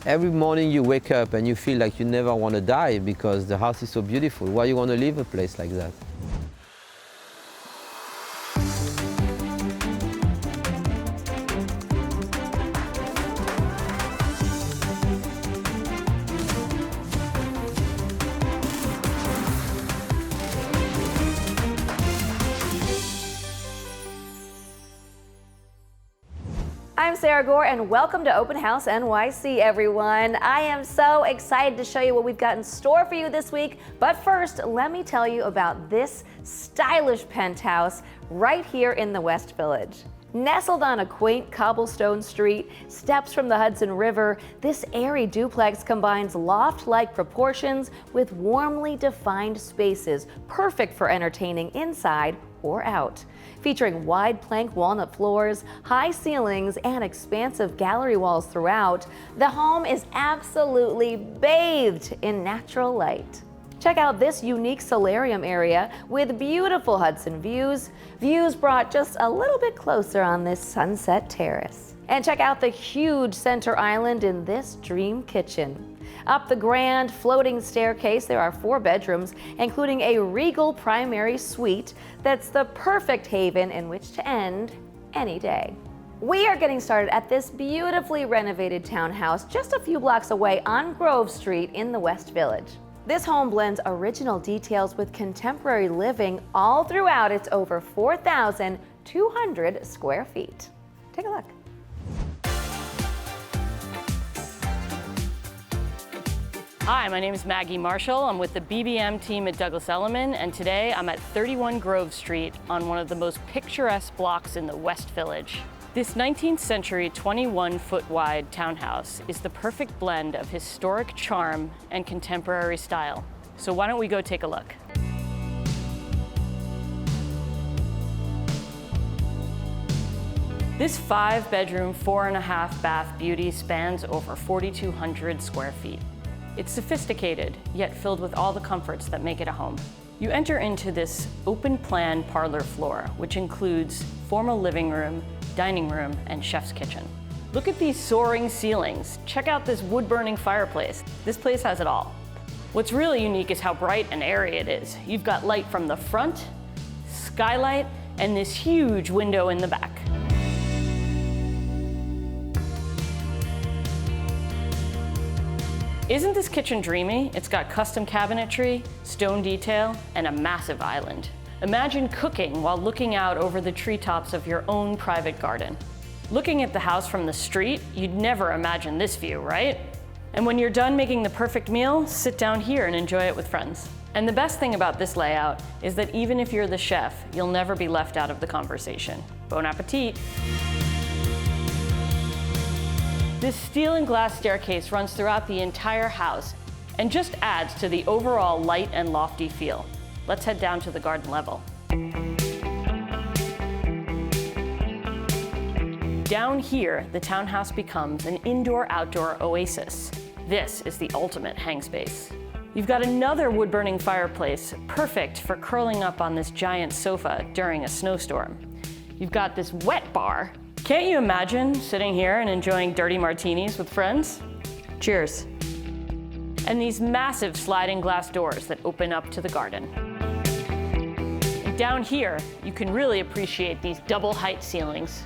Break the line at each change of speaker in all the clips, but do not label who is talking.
Every morning you wake up and you feel like you never want to die because the house is so beautiful. Why you want to leave a place like that?
I'm Sara Gore and welcome to Open House NYC, everyone. I am so excited to show you what we've got in store for you this week. But first, let me tell you about this stylish penthouse right here in the West Village. Nestled on a quaint cobblestone street, steps from the Hudson River, this airy duplex combines loft-like proportions with warmly defined spaces, perfect for entertaining inside or out. Featuring wide plank walnut floors, high ceilings, and expansive gallery walls throughout, the home is absolutely bathed in natural light. Check out this unique solarium area with beautiful Hudson views brought just a little bit closer on this sunset terrace. And check out the huge center island in this dream kitchen. Up the grand floating staircase, there are 4 bedrooms, including a regal primary suite that's the perfect haven in which to end any day. We are getting started at this beautifully renovated townhouse just a few blocks away on Grove Street in the West Village. This home blends original details with contemporary living all throughout its over 4,200 square feet. Take a look.
Hi, my name is Maggie Marshall. I'm with the BBM team at Douglas Elliman, and today I'm at 31 Grove Street on one of the most picturesque blocks in the West Village. This 19th century 21-foot wide townhouse is the perfect blend of historic charm and contemporary style. So why don't we go take a look? This 5-bedroom, 4.5-bath beauty spans over 4,200 square feet. It's sophisticated, yet filled with all the comforts that make it a home. You enter into this open-plan parlor floor, which includes formal living room, dining room, and chef's kitchen. Look at these soaring ceilings. Check out this wood-burning fireplace. This place has it all. What's really unique is how bright and airy it is. You've got light from the front, skylight, and this huge window in the back. Isn't this kitchen dreamy? It's got custom cabinetry, stone detail, and a massive island. Imagine cooking while looking out over the treetops of your own private garden. Looking at the house from the street, you'd never imagine this view, right? And when you're done making the perfect meal, sit down here and enjoy it with friends. And the best thing about this layout is that even if you're the chef, you'll never be left out of the conversation. Bon appetit! This steel and glass staircase runs throughout the entire house and just adds to the overall light and lofty feel. Let's head down to the garden level. Down here, the townhouse becomes an indoor-outdoor oasis. This is the ultimate hang space. You've got another wood-burning fireplace, perfect for curling up on this giant sofa during a snowstorm. You've got this wet bar. Can't you imagine sitting here and enjoying dirty martinis with friends? Cheers. And these massive sliding glass doors that open up to the garden. And down here, you can really appreciate these double height ceilings.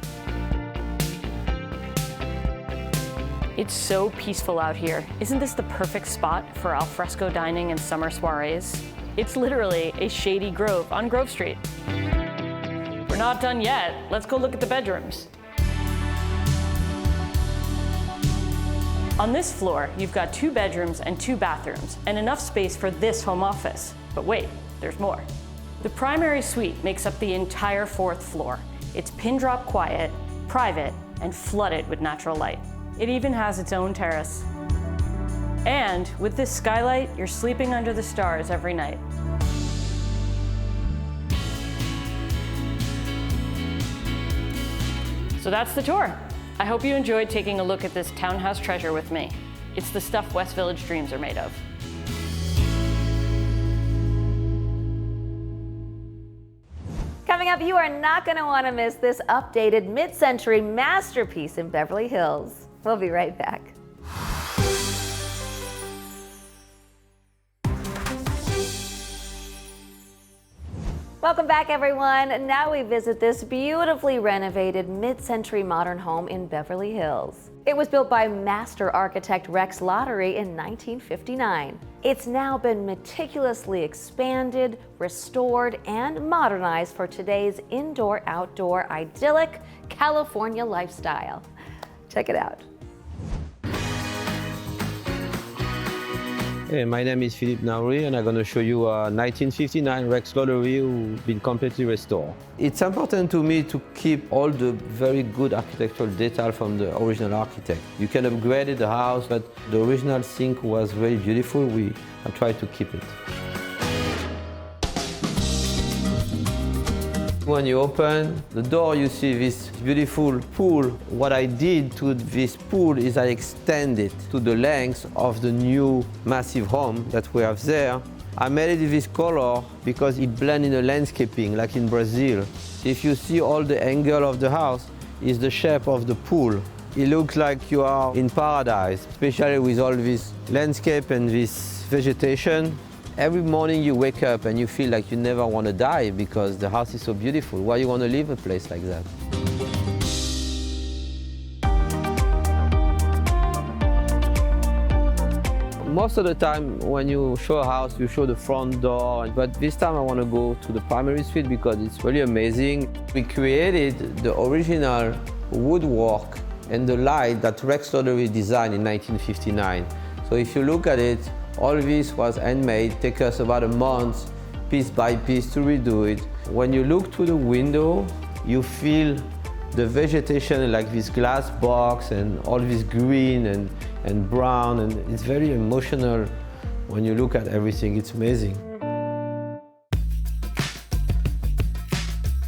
It's so peaceful out here. Isn't this the perfect spot for al fresco dining and summer soirees? It's literally a shady grove on Grove Street. We're not done yet. Let's go look at the bedrooms. On this floor, you've got 2 bedrooms and 2 bathrooms, and enough space for this home office. But wait, there's more. The primary suite makes up the entire 4th floor. It's pin-drop quiet, private, and flooded with natural light. It even has its own terrace. And with this skylight, you're sleeping under the stars every night. So that's the tour. I hope you enjoyed taking a look at this townhouse treasure with me. It's the stuff West Village dreams are made of.
Coming up, you are not going to want to miss this updated mid-century masterpiece in Beverly Hills. We'll be right back. Welcome back, everyone. Now we visit this beautifully renovated mid-century modern home in Beverly Hills. It was built by master architect Rex Lottery in 1959. It's now been meticulously expanded, restored, and modernized for today's indoor-outdoor idyllic California lifestyle. Check it out.
Hey, my name is Philippe Nauri, and I'm going to show you a 1959 Rex Lottery who's been completely restored. It's important to me to keep all the very good architectural detail from the original architect. You can upgrade the house, but the original sink was very beautiful. I tried to keep it. When you open the door, you see this beautiful pool. What I did to this pool is I extended to the length of the new massive home that we have there. I made it this color because it blends in the landscaping, like in Brazil. If you see all the angle of the house, is the shape of the pool. It looks like you are in paradise, especially with all this landscape and this vegetation. Every morning you wake up and you feel like you never want to die because the house is so beautiful. Why you want to leave a place like that? Most of the time when you show a house, you show the front door, but this time I want to go to the primary suite because it's really amazing. We created the original woodwork and the light that Rex Lottery designed in 1959. So if you look at it, all this was handmade. It took us about a month, piece by piece, to redo it. When you look through the window, you feel the vegetation like this glass box and all this green and brown, and it's very emotional when you look at everything. It's amazing.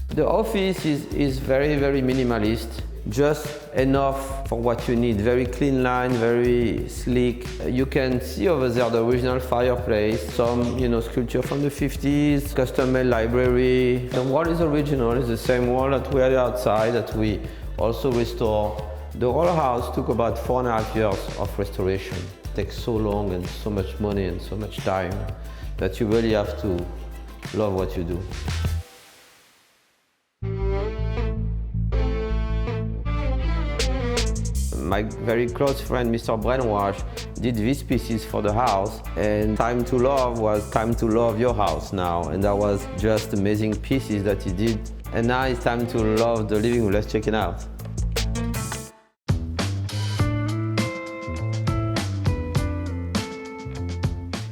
The office is very, very minimalist. Just enough for what you need. Very clean line, very sleek. You can see over there the original fireplace, some sculpture from the 50s, custom-made library. The wall is original. It's the same wall that we had outside that we also restore. The whole house took about 4.5 years of restoration. It takes so long and so much money and so much time that you really have to love what you do. My very close friend, Mr. Brainwash, did these pieces for the house, and Time to Love was time to love your house now, and that was just amazing pieces that he did. And now it's time to love the living room. Let's check it out.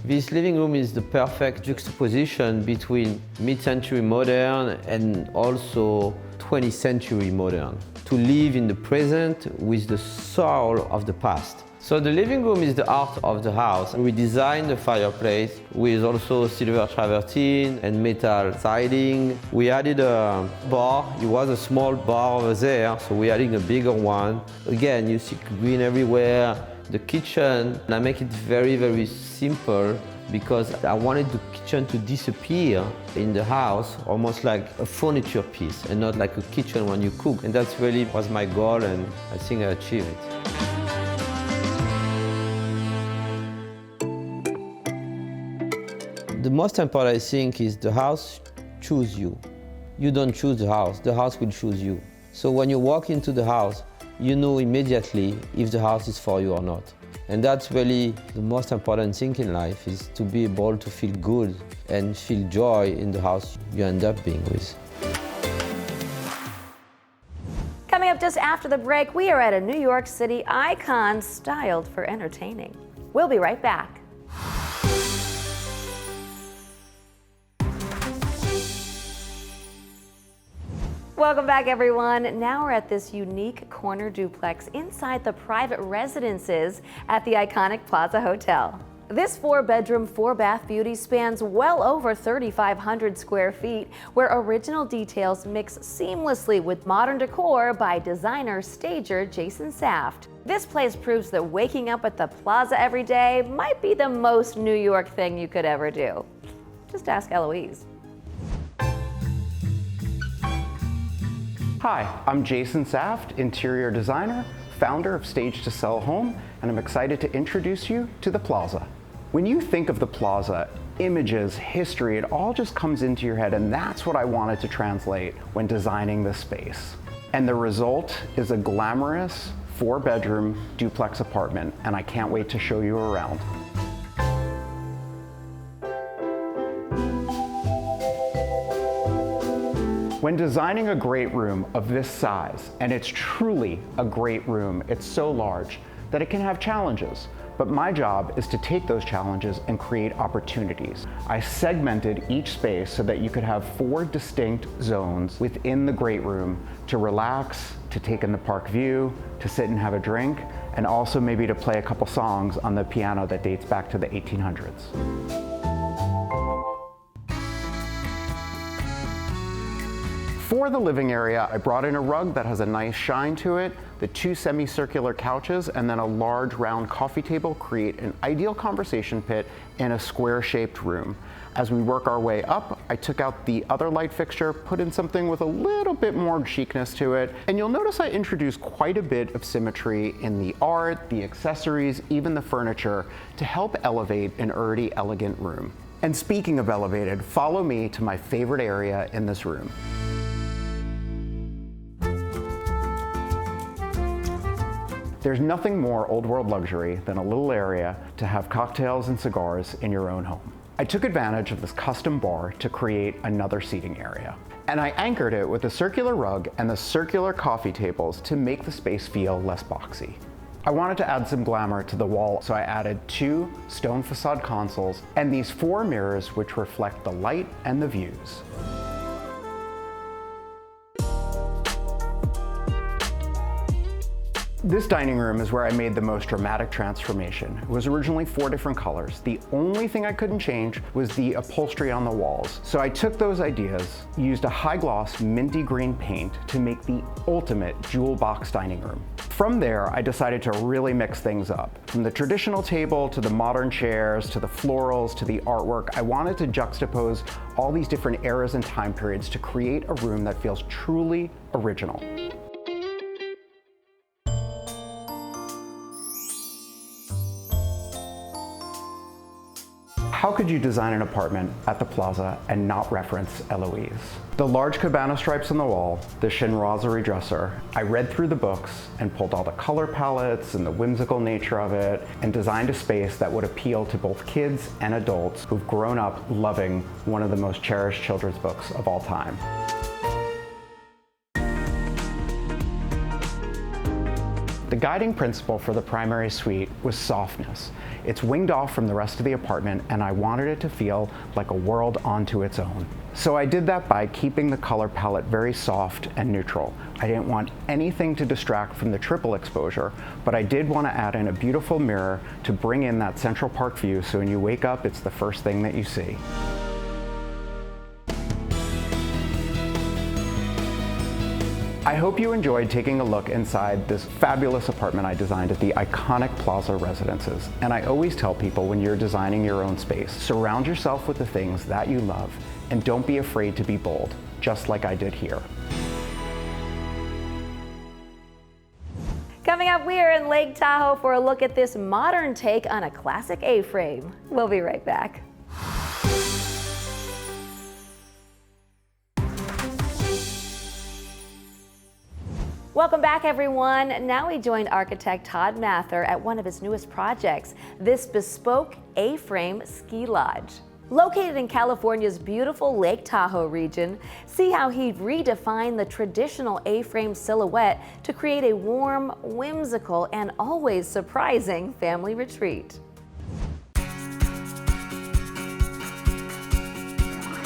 This living room is the perfect juxtaposition between mid-century modern and also 20th century modern, to live in the present with the soul of the past. So the living room is the heart of the house. We designed the fireplace with also silver travertine and metal siding. We added a bar. It was a small bar over there, so we're adding a bigger one. Again, you see green everywhere. The kitchen, I make it very, very simple because I wanted the kitchen to disappear in the house, almost like a furniture piece and not like a kitchen when you cook. And that's really was my goal, and I think I achieved it. The most important, I think, is the house choose you. You don't choose the house will choose you. So when you walk into the house, you know immediately if the house is for you or not. And that's really the most important thing in life, is to be able to feel good and feel joy in the house you end up being with.
Coming up just after the break, we are at a New York City icon styled for entertaining. We'll be right back. Welcome back, everyone. Now we're at this unique corner duplex inside the private residences at the iconic Plaza Hotel. This 4-bedroom, 4-bath beauty spans well over 3,500 square feet, where original details mix seamlessly with modern decor by designer stager Jason Saft. This place proves that waking up at the Plaza every day might be the most New York thing you could ever do. Just ask Eloise.
Hi, I'm Jason Saft, interior designer, founder of Stage to Sell Home, and I'm excited to introduce you to the Plaza. When you think of the Plaza, images, history, it all just comes into your head, and that's what I wanted to translate when designing this space. And the result is a glamorous 4-bedroom duplex apartment, and I can't wait to show you around. When designing a great room of this size, and it's truly a great room, it's so large that it can have challenges. But my job is to take those challenges and create opportunities. I segmented each space so that you could have 4 distinct zones within the great room to relax, to take in the park view, to sit and have a drink, and also maybe to play a couple songs on the piano that dates back to the 1800s. For the living area, I brought in a rug that has a nice shine to it. The 2 semicircular couches and then a large round coffee table create an ideal conversation pit in a square-shaped room. As we work our way up, I took out the other light fixture, put in something with a little bit more chicness to it, and you'll notice I introduced quite a bit of symmetry in the art, the accessories, even the furniture, to help elevate an already elegant room. And speaking of elevated, follow me to my favorite area in this room. There's nothing more old world luxury than a little area to have cocktails and cigars in your own home. I took advantage of this custom bar to create another seating area. And I anchored it with a circular rug and the circular coffee tables to make the space feel less boxy. I wanted to add some glamour to the wall, so I added 2 stone facade consoles and these 4 mirrors which reflect the light and the views. This dining room is where I made the most dramatic transformation. It was originally 4 different colors. The only thing I couldn't change was the upholstery on the walls. So I took those ideas, used a high gloss minty green paint to make the ultimate jewel box dining room. From there, I decided to really mix things up. From the traditional table to the modern chairs, to the florals, to the artwork, I wanted to juxtapose all these different eras and time periods to create a room that feels truly original. How could you design an apartment at the Plaza and not reference Eloise? The large cabana stripes on the wall, the chinoiserie dresser, I read through the books and pulled all the color palettes and the whimsical nature of it and designed a space that would appeal to both kids and adults who've grown up loving one of the most cherished children's books of all time. The guiding principle for the primary suite was softness. It's winged off from the rest of the apartment, and I wanted it to feel like a world onto its own. So I did that by keeping the color palette very soft and neutral. I didn't want anything to distract from the triple exposure, but I did want to add in a beautiful mirror to bring in that Central Park view so when you wake up, it's the first thing that you see. I hope you enjoyed taking a look inside this fabulous apartment I designed at the iconic Plaza residences. And I always tell people when you're designing your own space, surround yourself with the things that you love and don't be afraid to be bold, just like I did here.
Coming up, we are in Lake Tahoe for a look at this modern take on a classic A-frame. We'll be right back. Welcome back, everyone. Now we join architect Todd Mather at one of his newest projects, this bespoke A-frame ski lodge. Located in California's beautiful Lake Tahoe region, see how he redefined the traditional A-frame silhouette to create a warm, whimsical, and always surprising family retreat.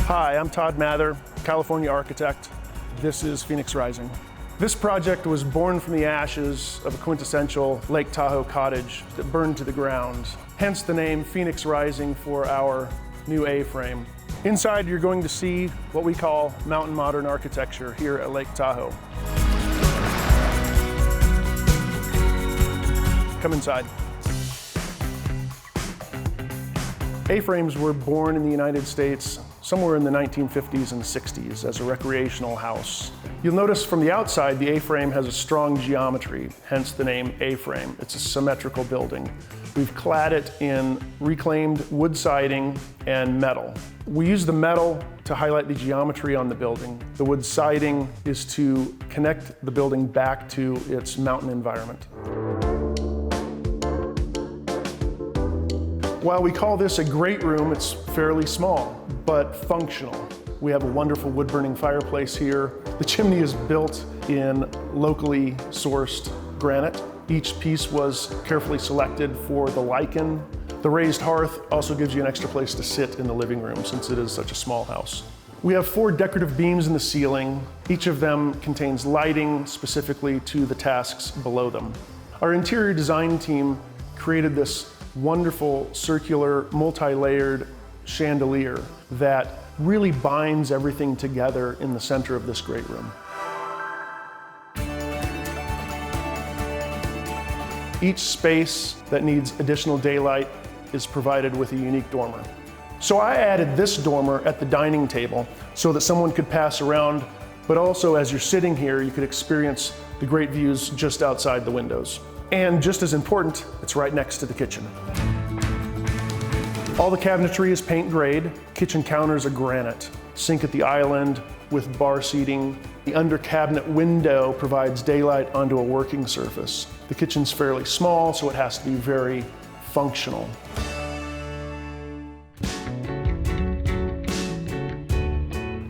Hi, I'm Todd Mather, California architect. This is Phoenix Rising. This project was born from the ashes of a quintessential Lake Tahoe cottage that burned to the ground, hence the name Phoenix Rising for our new A-frame. Inside, you're going to see what we call mountain modern architecture here at Lake Tahoe. Come inside. A-frames were born in the United States somewhere in the 1950s and 60s as a recreational house. You'll notice from the outside, the A-frame has a strong geometry, hence the name A-frame. It's a symmetrical building. We've clad it in reclaimed wood siding and metal. We use the metal to highlight the geometry on the building. The wood siding is to connect the building back to its mountain environment. While we call this a great room, it's fairly small, but functional. We have a wonderful wood-burning fireplace here. The chimney is built in locally sourced granite. Each piece was carefully selected for the lichen. The raised hearth also gives you an extra place to sit in the living room since it is such a small house. We have 4 decorative beams in the ceiling. Each of them contains lighting specifically to the tasks below them. Our interior design team created this wonderful circular multi-layered chandelier that really binds everything together in the center of this great room. Each space that needs additional daylight is provided with a unique dormer. So I added this dormer at the dining table so that someone could pass around, but also as you're sitting here, you could experience the great views just outside the windows. And just as important, it's right next to the kitchen. All the cabinetry is paint grade. Kitchen counters are granite. Sink at the island with bar seating. The under cabinet window provides daylight onto a working surface. The kitchen's fairly small, so it has to be very functional.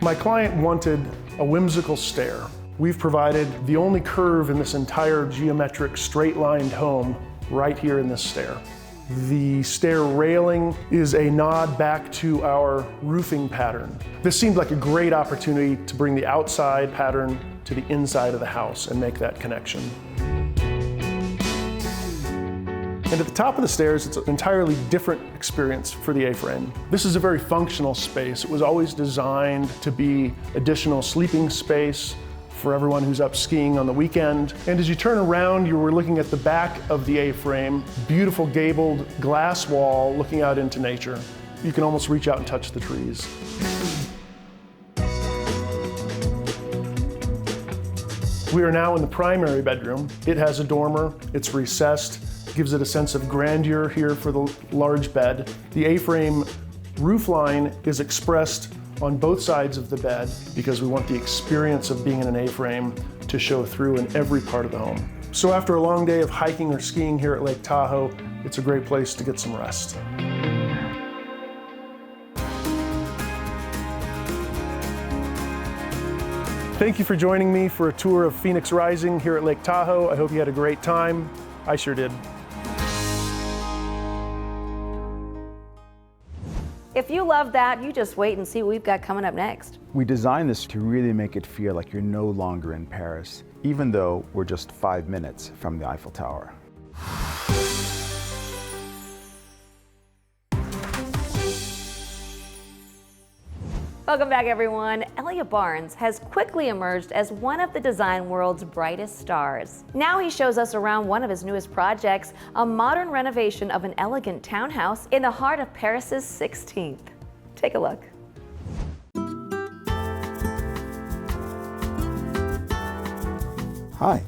My client wanted a whimsical stair. We've provided the only curve in this entire geometric straight-lined home right here in this stair. The stair railing is a nod back to our roofing pattern. This seemed like a great opportunity to bring the outside pattern to the inside of the house and make that connection. And at the top of the stairs, it's an entirely different experience for the A-frame. This is a very functional space. It was always designed to be additional sleeping space for everyone who's up skiing on the weekend. And as you turn around, you were looking at the back of the A-frame, beautiful gabled glass wall looking out into nature. You can almost reach out and touch the trees. We are now in the primary bedroom. It has a dormer, it's recessed, gives it a sense of grandeur here for the large bed. The A-frame roof line is expressed on both sides of the bed because we want the experience of being in an A-frame to show through in every part of the home. So after a long day of hiking or skiing here at Lake Tahoe, it's a great place to get some rest. Thank you for joining me for a tour of Phoenix Rising here at Lake Tahoe. I hope you had a great time. I sure did.
If you love that, you just wait and see what we've got coming up next.
We designed this to really make it feel like you're no longer in Paris, even though we're just 5 minutes from the Eiffel Tower.
Welcome back, everyone. Elliot Barnes has quickly emerged as one of the design world's brightest stars. Now he shows us around one of his newest projects, a modern renovation of an elegant townhouse in the heart of Paris's 16th. Take a look.
Hi,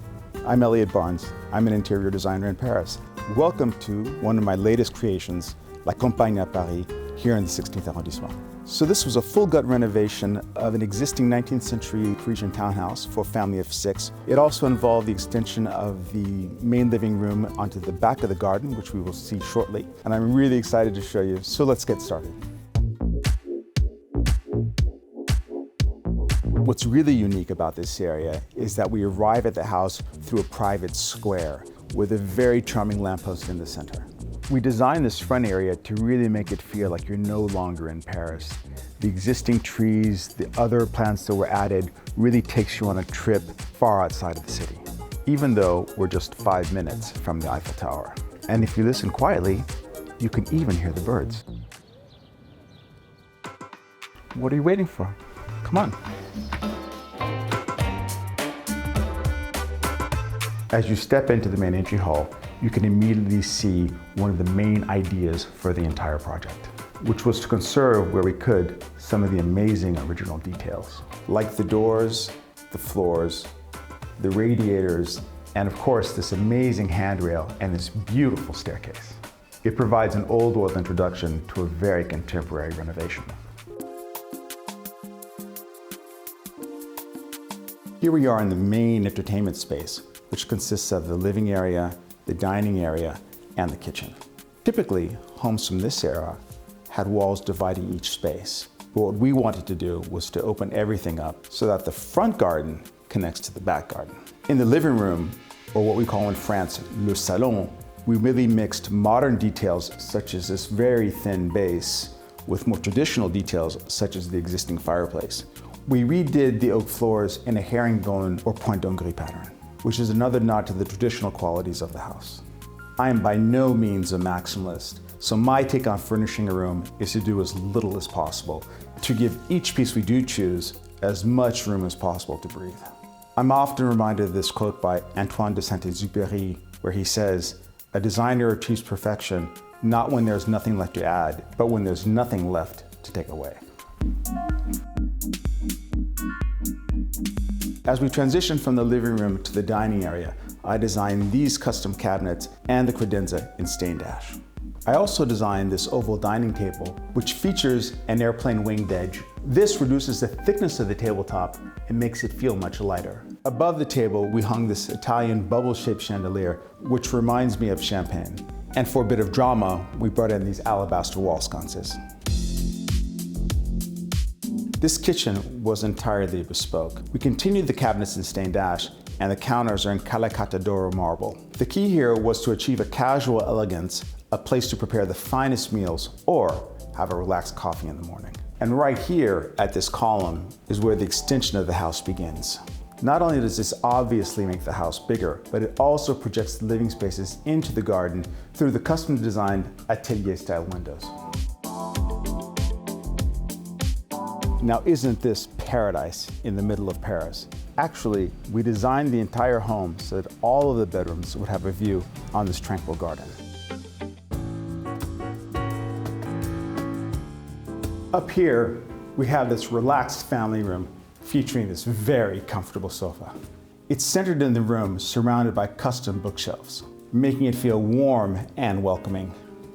I'm Elliot Barnes. I'm an interior designer in Paris. Welcome to one of my latest creations, La Campagne à Paris, here in the 16th arrondissement. So this was a full gut renovation of an existing 19th century Parisian townhouse for a family of 6. It also involved the extension of the main living room onto the back of the garden, which we will see shortly. And I'm really excited to show you, so let's get started. What's really unique about this area is that we arrive at the house through a private square with a very charming lamppost in the center. We designed this front area to really make it feel like you're no longer in Paris. The existing trees, the other plants that were added really takes you on a trip far outside of the city, even though we're just 5 minutes from the Eiffel Tower. And if you listen quietly, you can even hear the birds. What are you waiting for? Come on. As you step into the main entry hall, you can immediately see one of the main ideas for the entire project, which was to conserve where we could some of the amazing original details, like the doors, the floors, the radiators, and of course this amazing handrail and this beautiful staircase. It provides an old world introduction to a very contemporary renovation. Here we are in the main entertainment space, which consists of the living area, the dining area, and the kitchen. Typically, homes from this era had walls dividing each space. But what we wanted to do was to open everything up so that the front garden connects to the back garden. In the living room, or what we call in France, le salon, we really mixed modern details such as this very thin base with more traditional details such as the existing fireplace. We redid the oak floors in a herringbone or point d'Hongrie pattern, which is another nod to the traditional qualities of the house. I am by no means a maximalist, so my take on furnishing a room is to do as little as possible, to give each piece we do choose as much room as possible to breathe. I'm often reminded of this quote by Antoine de Saint-Exupéry, where he says, "A designer achieves perfection not when there's nothing left to add, but when there's nothing left to take away." As we transition from the living room to the dining area, I designed these custom cabinets and the credenza in stained ash. I also designed this oval dining table, which features an airplane winged edge. This reduces the thickness of the tabletop and makes it feel much lighter. Above the table, we hung this Italian bubble-shaped chandelier, which reminds me of champagne. And for a bit of drama, we brought in these alabaster wall sconces. This kitchen was entirely bespoke. We continued the cabinets in stained ash, and the counters are in Calacattadoro marble. The key here was to achieve a casual elegance, a place to prepare the finest meals or have a relaxed coffee in the morning. And right here at this column is where the extension of the house begins. Not only does this obviously make the house bigger, but it also projects the living spaces into the garden through the custom designed atelier style windows. Now, isn't this paradise in the middle of Paris? Actually, we designed the entire home so that all of the bedrooms would have a view on this tranquil garden. Up here, we have this relaxed family room featuring this very comfortable sofa. It's centered in the room, surrounded by custom bookshelves, making it feel warm and welcoming.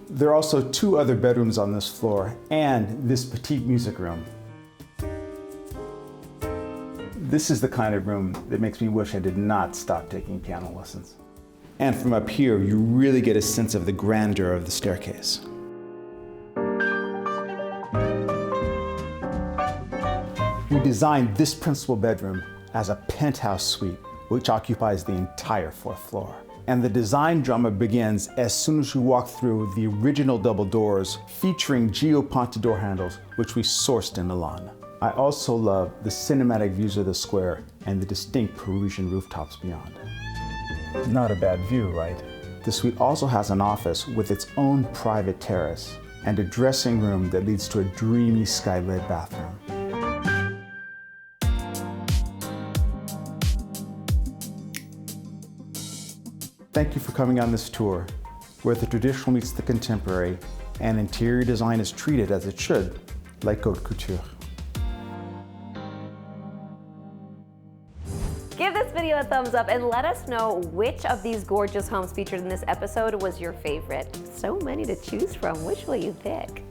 There are also 2 other bedrooms on this floor and this petite music room. This is the kind of room that makes me wish I did not stop taking piano lessons. And from up here, you really get a sense of the grandeur of the staircase. We designed this principal bedroom as a penthouse suite, which occupies the entire 4th floor. And the design drama begins as soon as you walk through the original double doors featuring Gio-Ponte door handles, which we sourced in Milan. I also love the cinematic views of the square and the distinct Parisian rooftops beyond. Not a bad view, right? The suite also has an office with its own private terrace and a dressing room that leads to a dreamy skylit bathroom. Thank you for coming on this tour, where the traditional meets the contemporary and interior design is treated as it should, like haute couture.
Give this video a thumbs up and let us know which of these gorgeous homes featured in this episode was your favorite. So many to choose from. Which will you pick?